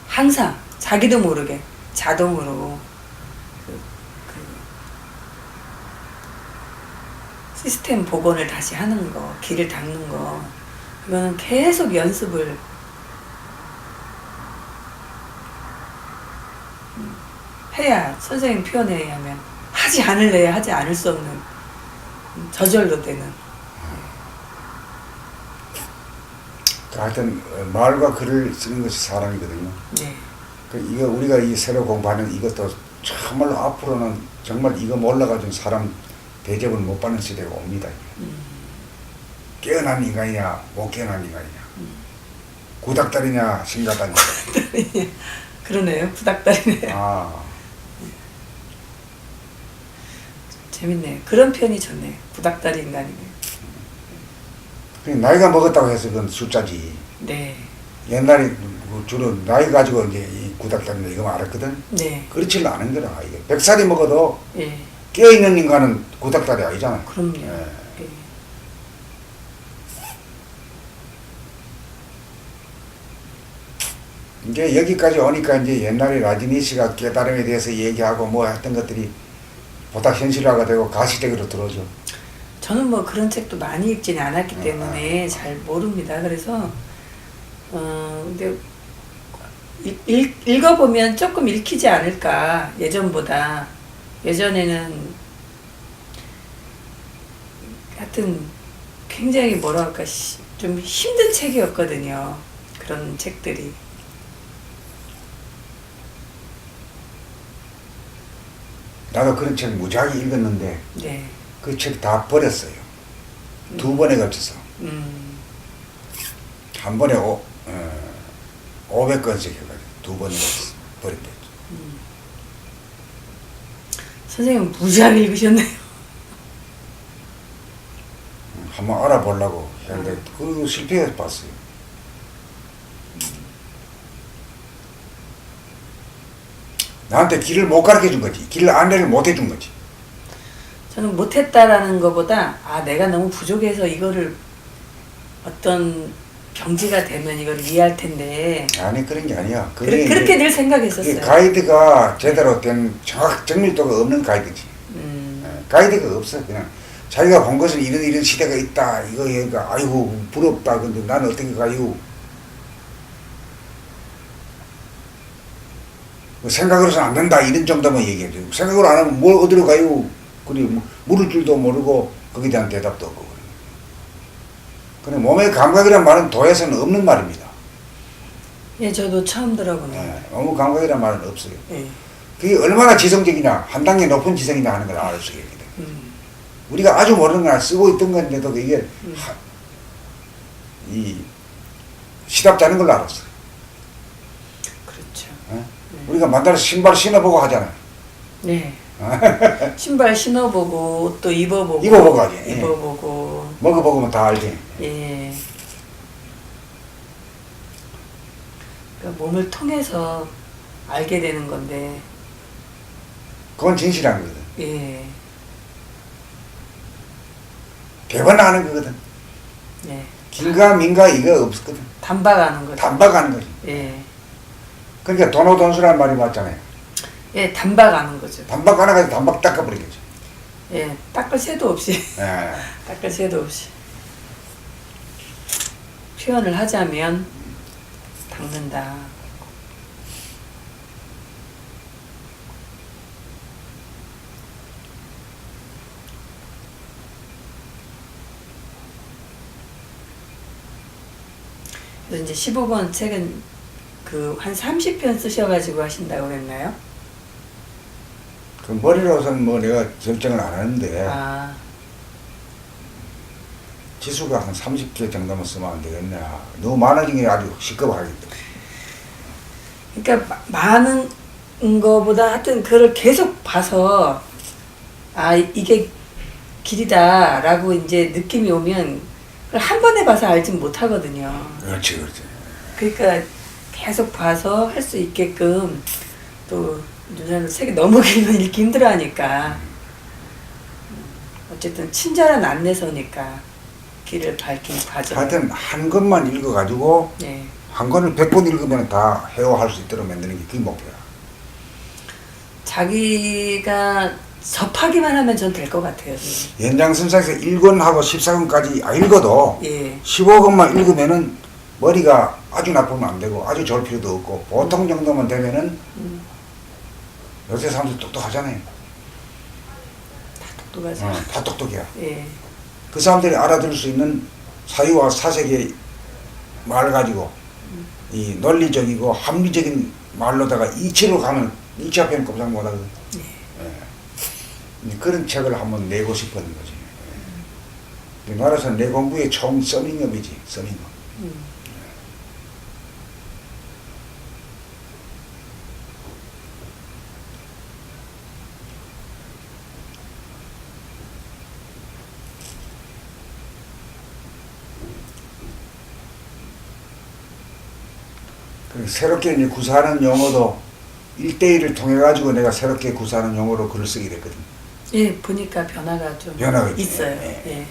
항상 자기도 모르게 자동으로 그 시스템 복원을 다시 하는 거, 길을 닦는 거, 이거는 계속 연습을 해야 선생님 표현에 의하면 하지 않을래 하지 않을 수 없는 저절로 되는. 하여튼 말과 글을 쓰는 것이 사람이거든요. 네. 이거 우리가 이 새로 공부하는 이것도 정말로 앞으로는 정말 이거 몰라가지고 사람 대접을 못 받는 시대가 옵니다. 깨어난 인간이냐 못 깨어난 인간이냐 구닥다리냐 신가다리냐. 그러네요. 부닥다리네. 아, 재밌네. 그런 편이 좋네. 부닥다리 인간이네. 나이가 먹었다고 해서 그건 숫자지. 네. 옛날에 주로 나이 가지고 이제 이 구닥다리는 이거 알았거든. 네. 그렇지는 않은 거라. 이게 100살이 먹어도 예. 깨어있는 인간은 구닥다리 아니잖아. 그럼요. 예. 예. 이제 여기까지 오니까 이제 옛날에 라지니 씨가 깨달음에 대해서 얘기하고 뭐 했던 것들이 보다 현실화가 되고 가시적으로 들어오죠. 저는 뭐 그런 책도 많이 읽지는 않았기 때문에 잘 모릅니다. 그래서 근데 읽어보면 조금 읽히지 않을까. 예전보다. 예전에는 하여튼 굉장히 뭐라 할까 좀 힘든 책이었거든요. 그런 책들이. 나도 그런 책 무지하게 읽었는데 네. 그 책 다 버렸어요. 두 번에 걸쳐서. 한 번에 500권씩 해가지고 두 번에 걸쳐서 버렸대. 선생님 무지하게 읽으셨네요. 한번 알아보려고 했는데 그 실패해 봤어요. 나한테 길을 못 가르쳐 준 거지. 길 안내를 못 해준 거지. 저는 못했다라는 것보다 내가 너무 부족해서 이거를 어떤 경지가 되면 이걸 이해할 텐데 아니 그런 게 아니야. 그렇게 늘 생각했었어요. 가이드가 제대로 된 정밀도가 없는 가이드지. 가이드가 없어. 그냥 자기가 본 것은 이런 시대가 있다. 이거 얘가 아이고 부럽다. 근데 나는 어떻게 가요? 생각으로서는 안 된다. 이런 정도만 얘기해줘. 생각으로 안 하면 뭘 어디로 가요? 그리고 물을 줄도 모르고 거기에 대한 대답도 없고. 그래 몸의 감각이란 말은 도에서는 없는 말입니다. 예, 저도 처음 들어보네요. 몸의 감각이란 말은 없어요. 예. 그게 얼마나 지성적이냐, 한 단계 높은 지성이냐 하는 걸 알 수 있거든. 음. 우리가 아주 모르는 걸 쓰고 있던 건데도 이게 이 시답자는 걸로 알았어. 그렇죠. 우리가 만들어서 신발 신어보고 하잖아. 네. 신발 신어보고 또 입어보고 입어보고 하지. 예. 입어보고 먹어보면 다 알지. 예. 그러니까 몸을 통해서 알게 되는 건데 그건 진실한 거거든. 예. 배반하는 거거든. 네. 긴가 민가 이거 없었거든. 단박하는 거죠. 단박하는 거지. 예. 그러니까 돈오돈수라는 말이 맞잖아요. 예, 단박하는 거죠. 단박 하나 가지고 단박 닦아버리겠지. 예, 닦을 새도 없이 예. 닦을 새도 없이 표현을 하자면 닦는다. 그래서 이제 15권 책은 그 한 30편 쓰셔가지고 하신다고 그랬나요? 그 머리로서는 뭐 내가 결정을 안 하는데 아, 지수가 한 30개 정도만 쓰면 안 되겠냐. 너무 많아진 게 아주 시급하겠다. 그러니까 많은 거보다 하여튼 그걸 계속 봐서 아 이게 길이다라고 이제 느낌이 오면 그걸 한 번에 봐서 알진 못하거든요. 그렇지, 그렇지. 그러니까 계속 봐서 할 수 있게끔 또 요새는 책이 너무 길면 읽기 힘들어하니까 어쨌든 친절한 안내서니까 길을 밝힌 과정. 하여튼 한 권만 읽어가지고 네. 한 권을 100권 읽으면 다 회화할 수 있도록 만드는 게 그게 목표야. 자기가 접하기만 하면 전 될 것 같아요. 선생님. 연장선상에서 1권하고 14권까지 읽어도 예. 15권만 읽으면은 머리가 아주 나쁘면 안 되고 아주 좋을 필요도 없고 보통 정도만 되면은 요새 사람들 똑똑하잖아요. 다 똑똑하죠. 다 똑똑해요. 예. 그 사람들이 알아들을 수 있는 사유와 사색의 말 가지고 이 논리적이고 합리적인 말로다가 이치로 가면 이치 앞에는 꼼짝 못하거든. 예. 그런 책을 한번 내고 싶었는 거지. 예. 나라에서는 내 공부의 총 서밍업이지. 서밍업. 새롭게 이제 구사하는 용어도 1대1을 통해 가지고 내가 새롭게 구사하는 용어로 글을 쓰게 됐거든. 예, 보니까 변화가 좀 변화가 있지. 있어요. 예. 예.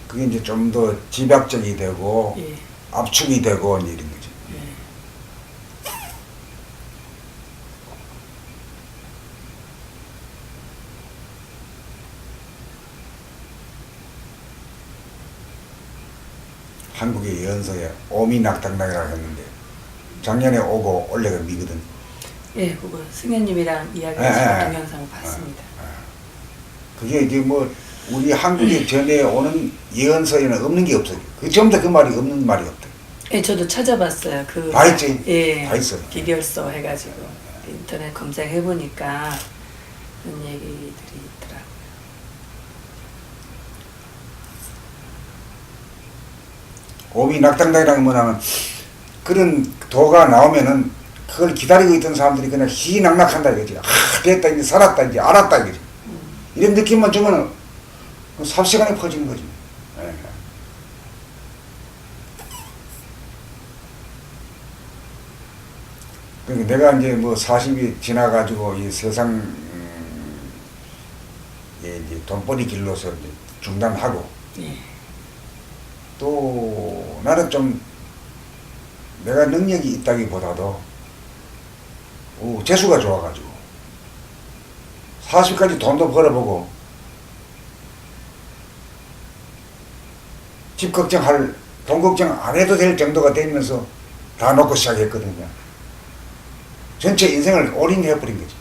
그게 이제 좀 더 집약적이 되고 예. 압축이 되고 이제 이런 거지. 예. 한국의 연서에 오미낙당당이라고 했는데 작년에 오고 올해가 미거든. 예, 그거 승현님이랑 예, 이야기하신 예. 동영상 봤습니다. 그게 이제 뭐 우리 한국에 전에 오는 예언서에는 없는 게 없어요. 그 전부 다 그 말이 없는 말이 없다. 예, 저도 찾아봤어요. 그 다 있지. 예, 다 있어. 비결서 해가지고 인터넷 검색해 보니까 그런 얘기들이 있더라고요. 오미낙당당이라는 건 뭐냐면 그런 도가 나오면은 그걸 기다리고 있던 사람들이 그냥 희낙낙한다 이거지. 아, 됐다 이제 살았다 이제 알았다 이거지. 이런 느낌만 주면은 삽시간에 퍼지는 거지. 예. 그러니까 내가 이제 뭐 40이 지나가지고 이 세상 이제 돈벌이 길로서 이제 중단하고 예. 또 나는 좀 내가 능력이 있다기보다도 재수가 좋아가지고 40까지 돈도 벌어보고 집 걱정할 돈 걱정 안 해도 될 정도가 되면서 다 놓고 시작했거든요. 전체 인생을 올인해버린 거지.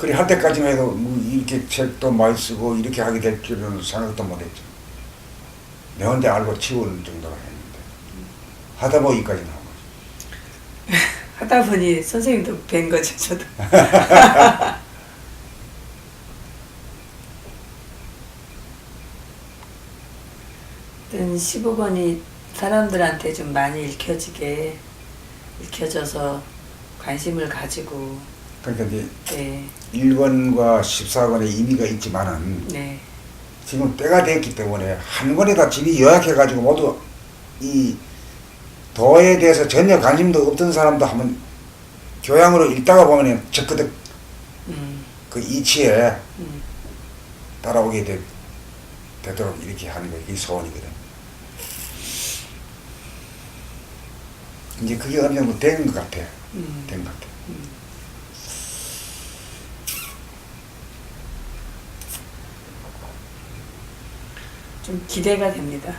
그래 할 때까지만 해도 뭐 이렇게 책도 많이 쓰고 이렇게 하게 될 줄은 생각도 못했죠. 내 혼자 알고 치우는 정도가 했는데 하다 보기까지 나온 거죠. 하다 보니 선생님도 뵌 거죠, 저도. 하여튼 15권이 사람들한테 좀 많이 읽혀져서 관심을 가지고. 그러니까 이제 네. 1권과 14권의 의미가 있지만은 네. 지금 때가 됐기 때문에 한 권에다 집이 요약해가지고 모두 이 도에 대해서 전혀 관심도 없던 사람도 한번 교양으로 읽다가 보면 적거득 그 이치에 따라오게 되도록 이렇게 하는 게 이게 소원이거든. 이제 그게 어느 정도 된 것 같아. 된 것 같아. 좀 기대가 됩니다.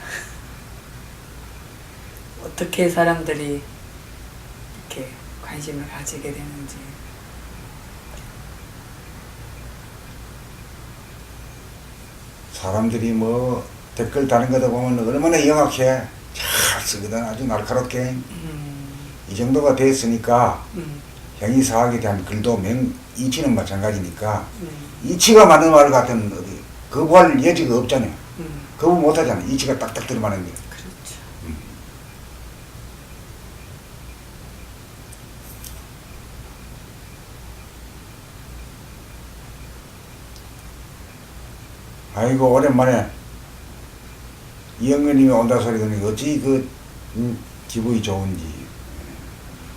어떻게 사람들이 이렇게 관심을 가지게 되는지. 사람들이 뭐 댓글 다는 거다 보면 얼마나 영악해. 잘 쓰거든. 아주 날카롭게. 이 정도가 됐으니까 형이사학에 대한 글도 이치는 마찬가지니까 이치가 맞는 말 같은 어디 거부할 여지가 없잖아요. 거부 못하잖아. 이치가 딱딱 들어맞는 게. 그렇죠. 아이고 오랜만에 이영근님이 온다 소리 들으니 어찌 기분이 좋은지.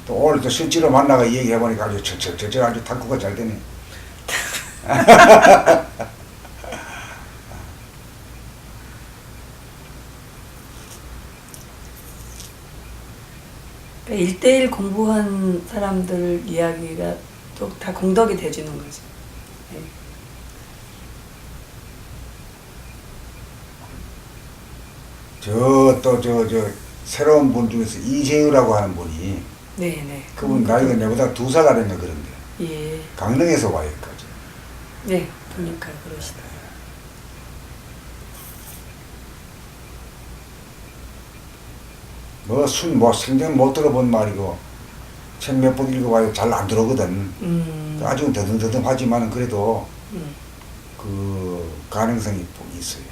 또 오늘 또 실제로 만나가 얘기해보니까 아주 척척 아주 탁구가 잘 되네. 그러니까 1대1 공부한 사람들 이야기가 또 다 공덕이 돼주는 거죠. 네. 저 새로운 분 중에서 이재유라고 하는 분이 네네. 그분 나이가 내보다 2살 아래인가 그런데 예. 강릉에서 와요 여기까지. 네, 보니까 그러시다. 뭐 생전 못 들어본 말이고 책 몇 번 읽어봐도 잘 안 들어오거든. 아주 더듬더듬하지만 그래도 그 가능성이 있어요.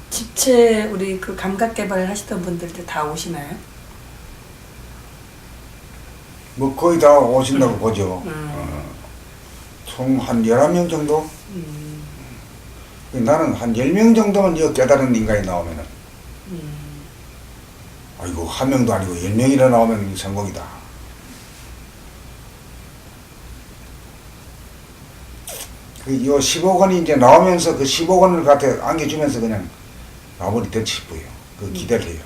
집체 우리 그 감각 개발을 하시던 분들도 다 오시나요? 뭐 거의 다 오신다고 보죠. 총 한 11명 정도? 나는 한 10명 정도만 깨달은 인간이 나오면은 아이고 한 명도 아니고 10명이나 나오면 성공이다. 요 15권이 이제 나오면서 그 15권을 갖다 안겨주면서 그냥 마무리 됐지 싶어요. 그 기대를 해요.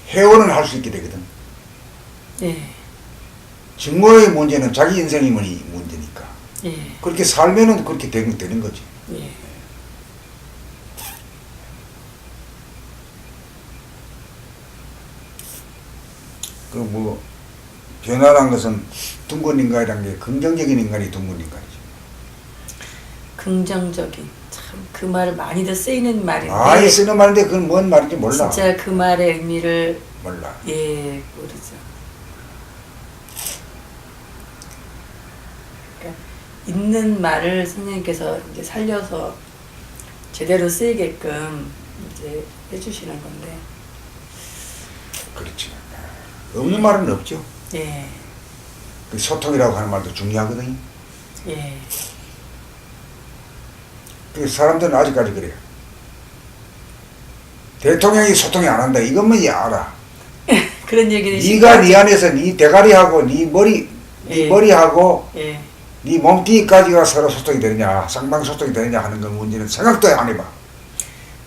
회원은 할 수 있게 되거든. 예. 직무의 문제는 자기 인생의 문제니까. 예. 그렇게 살면은 그렇게 되는 거지. 예. 그 뭐 변화란 것은 둥근 인간이란 게 긍정적인 인간이 둥근 인간이지. 긍정적인 참 그 말을 많이들 쓰이는 말인데. 많이 쓰는 말인데 그건 뭔 말인지 몰라. 진짜 그 말의 의미를 몰라. 예 모르죠. 그러니까 있는 말을 선생님께서 이제 살려서 제대로 쓰이게끔 이제 해주시는 건데. 그렇지. 없는 말은 없죠. 예. 그 소통이라고 하는 말도 중요하거든요. 예. 그 사람들은 아직까지 그래요. 대통령이 소통이 안 한다. 이것만 알아. 그런 얘기는 네가 네 안에서 네 대가리하고 네 예. 머리하고 예. 네 몸뚱이까지가 서로 소통이 되느냐, 쌍방 소통이 되느냐 하는 건 문제는 생각도 안 해봐.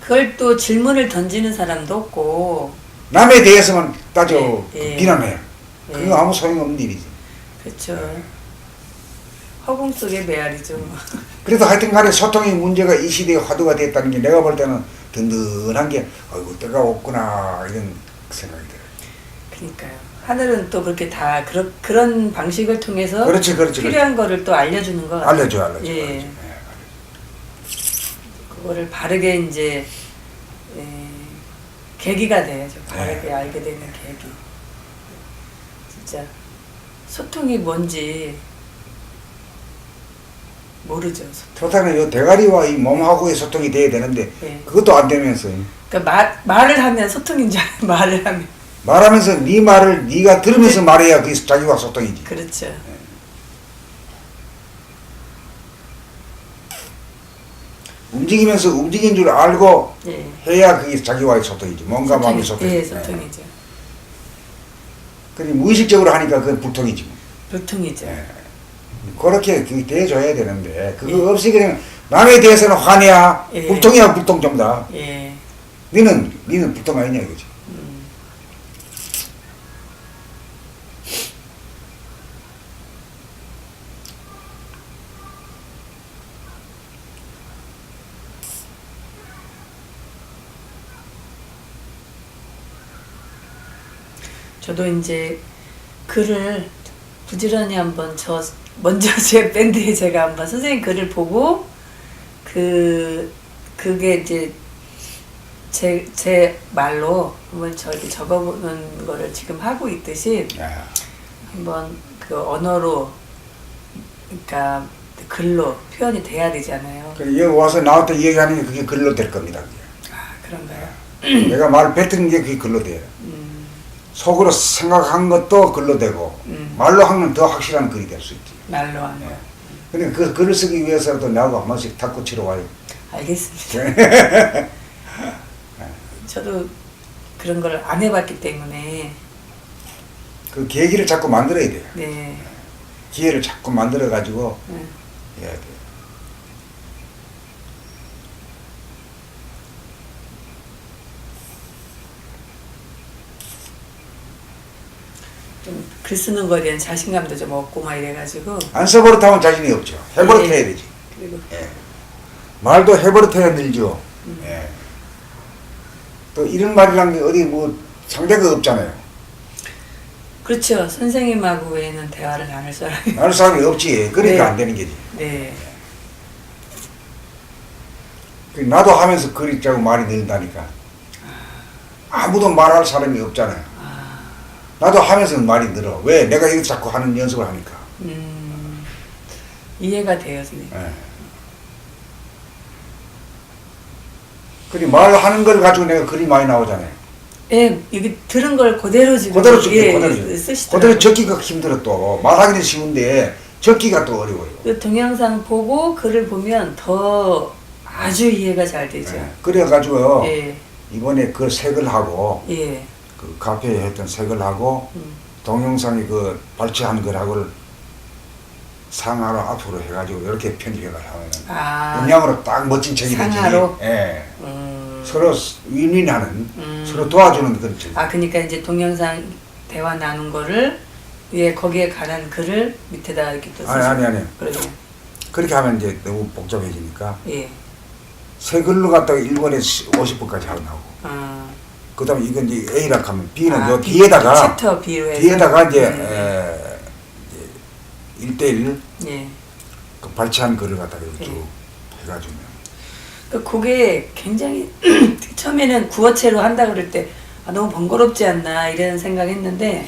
그걸 또 질문을 던지는 사람도 없고. 남에 대해서만 따져 예. 비난해. 예. 그거 아무 소용없는 일이지. 그렇죠. 허공 속의 메아리죠. 그래도 하여튼 간에 소통의 문제가 이 시대에 화두가 됐다는 게 내가 볼 때는 든든한 게 아이고 때가 없구나 이런 생각이 들어요. 그러니까요. 하늘은 또 그렇게 다 그런 방식을 통해서 그렇지. 필요한 거를 또 알려주는 것 같아요. 알려줘. 예. 그거를 바르게 이제 계기가 돼야죠. 바르게 알게 되는 계기. 진짜 소통이 뭔지 모르죠. 소통. 토탈은 이 대가리와 이 몸하고의 소통이 돼야 되는데 예. 그것도 안 되면서 그러니까 말을 하면 소통인 줄 알아요. 말을 하면. 말하면서 네 말을 네가 들으면서 말해야 그게 자기와 소통이지. 그렇죠. 움직이면서 움직인 줄 알고 예. 해야 그게 자기와의 소통이지. 뭔가 마음의 소통이. 예, 소통이죠. 그니 무의식적으로 하니까 그건 불통이지. 뭐. 불통이죠. 예. 그렇게 그게 대해줘야 되는데 그거 예. 없이 그냥 남에 대해서는 화내야 예. 불통이야 불통 좀 다. 예. 니는 불통 아니냐 이거지. 저도 이제 글을 부지런히 한번 먼저 제 밴드에 제가 한번 선생님 글을 보고 그게 이제 제 말로 한번 저렇게 적어보는 거를 지금 하고 있듯이 야. 한번 그 언어로 그러니까 글로 표현이 돼야 되잖아요. 여기 와서 나한테 얘기하는 게 그게 글로 될 겁니다. 그게. 아 그런가요? 내가 말 뱉은 게 그게 글로 돼요. 속으로 생각한 것도 글로 되고 말로 하면 더 확실한 글이 될 수 있지. 말로 하면. 네. 근데 그 글을 쓰기 위해서도 나하고 한 번씩 탁구 치러 와요. 알겠습니다. 저도 그런 걸 안 해봤기 때문에 그 계기를 자꾸 만들어야 돼요. 네. 기회를 자꾸 만들어 가지고 네. 해야 돼요. 좀 글 쓰는 거에 대한 자신감도 좀 얻고 막 이래가지고 안 써버릇하면 자신이 없죠. 해버릇 네. 해야 되지. 그리고 예. 말도 해버릇 해야 늘죠. 예. 또 이런 말이란 게 어디 뭐 상대가 없잖아요. 그렇죠. 선생님하고 외에는 대화를 나눌 사람이 나눌 사람이 없지. 그러니까 네. 안 되는 게지. 네. 나도 하면서 글이 자꾸 말이 늘다니까. 아무도 말할 사람이 없잖아요. 나도 하면서 말이 늘어. 왜? 내가 이거 자꾸 하는 연습을 하니까. 이해가 돼요, 선생님. 예. 그리고 말하는 걸 가지고 내가 글이 많이 나오잖아요. 예, 이게 들은 걸 그대로 지금 그대로 적기, 예, 그대로. 쓰시더라고요. 그대로 적기가 힘들어 또. 말하기는 쉬운데 적기가 또 어려워요. 그 동영상 보고 글을 보면 더 아주 이해가 잘 되죠. 예. 그래가지고 예, 이번에 그 색을 하고 예. 그 카페에 했던 색을 하고 동영상이 그 발췌한 거라고를 상하로 앞으로 해가지고 이렇게 편집해가 하면 아, 음량으로 딱 멋진 책이 되지. 상하로? 예. 서로 윈윈하는 서로 도와주는 그런 책. 아, 그러니까 이제 동영상 대화 나눈 거를 위에 거기에 관한 글을 밑에다 이렇게 또 아니. 그러죠. 그렇게 하면 이제 너무 복잡해지니까 예. 새 글로 갖다가 1권에 50분까지 하고 나오고 아, 그 다음에 이건 이제 A라 하면 B는 아, 요 B, 뒤에다가 챕터 B로 해서 뒤에다가 이제 네. 1대1 예. 그 발췌한 글을 갖다가 이렇게 쭉 해가지고 그게 굉장히 처음에는 구어체로 한다 그럴 때 아, 너무 번거롭지 않나 이런 생각했는데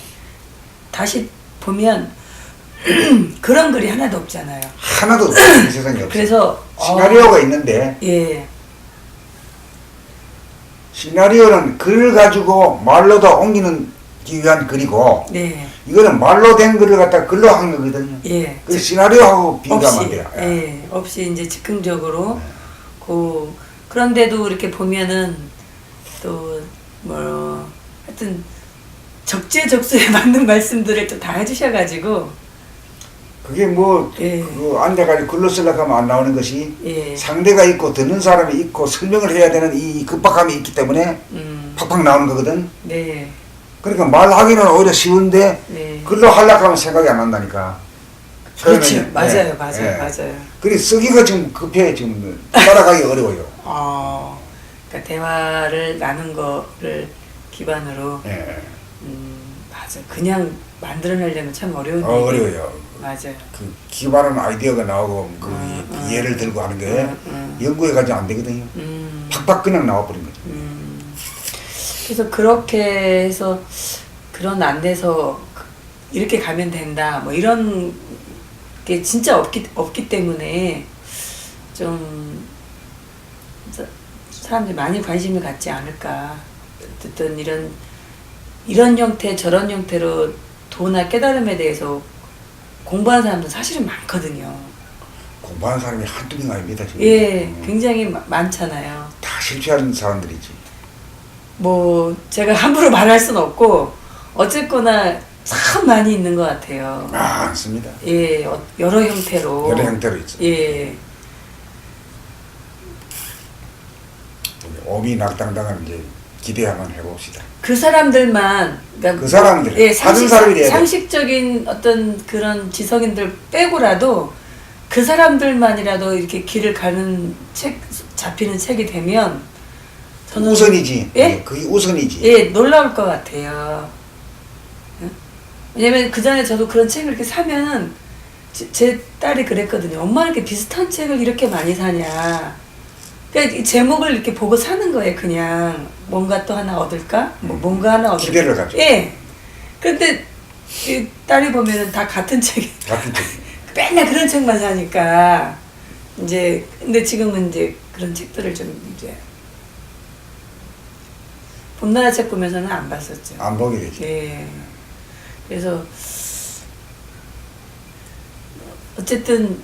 다시 보면 그런 글이 하나도 없잖아요. 하나도 없어요. 이 세상에 없어요. 그래서 시나리오가 있는데 예, 시나리오는 글을 가지고 말로도 옮기는 기 위한 글이고 네, 이거는 말로 된 글을 갖다 글로 한 거거든요. 예. 그 시나리오하고 비교하면 안 없이 돼요. 예, 없이 이제 즉흥적으로 그런데도 이렇게 보면은 또 뭐 하여튼 적재적소에 맞는 말씀들을 또 다 해주셔가지고 그게 뭐 예. 그 앉아가지고 글로 쓰려고 하면 안 나오는 것이 예, 상대가 있고 듣는 사람이 있고 설명을 해야 되는 이 급박함이 있기 때문에 팍팍 나오는 거거든. 네, 그러니까 말하기는 오히려 쉬운데 네. 글로 하려고 하면 생각이 안 난다니까. 그렇지. 처음에는. 맞아요, 예, 맞아요, 예. 맞아요. 그래 쓰기가 지금 급해 지금 따라가기 어려워요. 그러니까 대화를 나눈 거를 기반으로, 예. 맞아. 그냥 만들어내려면 참 어려운 일이. 어려워요. 맞아요. 그 기발한 아이디어가 나오고 그 음, 예를 들고 하는 게 음. 연구에 가지 안 되거든요. 팍팍 그냥 나와버린 거죠. 그래서 그렇게 해서 그런 안돼서 이렇게 가면 된다 뭐 이런 게 진짜 없기 때문에 좀 사람들이 많이 관심을 갖지 않을까. 어쨌든 이런 형태 저런 형태로 도나 깨달음에 대해서 공부하는 사람도 사실은 많거든요. 공부하는 사람이 한두 명 아닙니다. 지금. 예, 굉장히 많잖아요. 다 실패하는 사람들이지. 뭐 제가 함부로 말할 수는 없고 어쨌거나 참 많이 있는 것 같아요. 많습니다. 예, 여러 형태로. 여러 형태로 있어. 예, 오미낙당당한 이제 기대 한번 해봅시다. 그 사람들만 그러니까 그 사람들, 예, 받은 사람이 돼야 돼. 상식적인 어떤 그런 지성인들 빼고라도 그 사람들만이라도 이렇게 길을 가는 잡히는 책이 되면 저는 우선이지. 예? 그게 우선이지. 예, 놀라울 것 같아요. 응? 왜냐면 그 전에 저도 그런 책을 이렇게 사면은 제 딸이 그랬거든요. 엄마 이렇게 비슷한 책을 이렇게 많이 사냐. 그러니까 이 제목을 이렇게 보고 사는 거예요. 그냥 뭔가 또 하나 얻을까? 뭔가 하나 얻을까? 기대를 가져. 예. 그런데 이 딸이 보면은 다 같은 책, 같은 책. 맨날 그런 책만 사니까 이제 근데 지금은 이제 그런 책들을 좀 이제 봄나라 책 보면서는 안 봤었죠. 안 보게 되지. 예. 그래서 어쨌든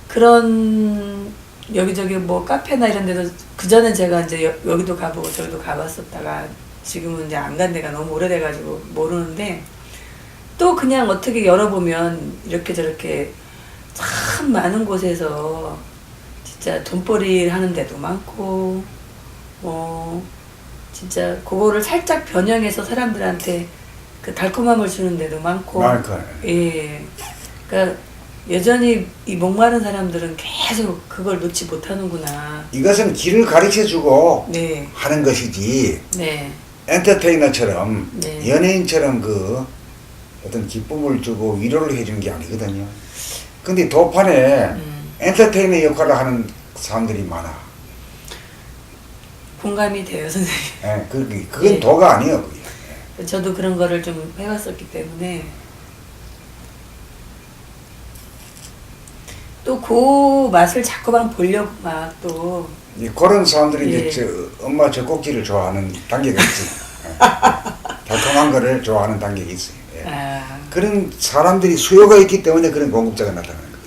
그런 여기저기 뭐 카페나 이런 데도 그 전에 제가 이제 여기도 가보고 저기도 가봤었다가 지금은 이제 안 간 데가 너무 오래돼가지고 모르는데 또 그냥 어떻게 열어보면 이렇게 저렇게 참 많은 곳에서 진짜 돈벌이를 하는 데도 많고 진짜 그거를 살짝 변형해서 사람들한테 그 달콤함을 주는 데도 많고 많을 예. 그러니까 여전히 이 목마른 사람들은 계속 그걸 놓지 못하는구나. 이것은 길을 가르쳐주고 네. 하는 것이지 네. 엔터테이너처럼 네. 연예인처럼 그 어떤 기쁨을 주고 위로를 해주는 게 아니거든요. 근데 도판에 엔터테이너 역할을 하는 사람들이 많아. 공감이 돼요, 선생님. 예, 그건 예. 도가 아니에요. 그게. 저도 그런 거를 좀 해봤었기 때문에 또 그 맛을 자꾸만 보려고 막 또 그런 사람들이 예. 이제 엄마 젖꼭지를 좋아하는 단계가 있어요. 예. 달콤한 거를 좋아하는 단계가 있어요. 예. 그런 사람들이 수요가 있기 때문에 그런 공급자가 나타나는 거예요.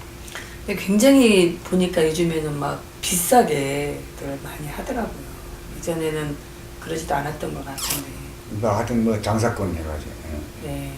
근데 굉장히 보니까 요즘에는 막 비싸게들 많이 하더라고요. 이전에는 그러지도 않았던 것 같은데. 하여튼 뭐 장사건 해가지고. 예. 네.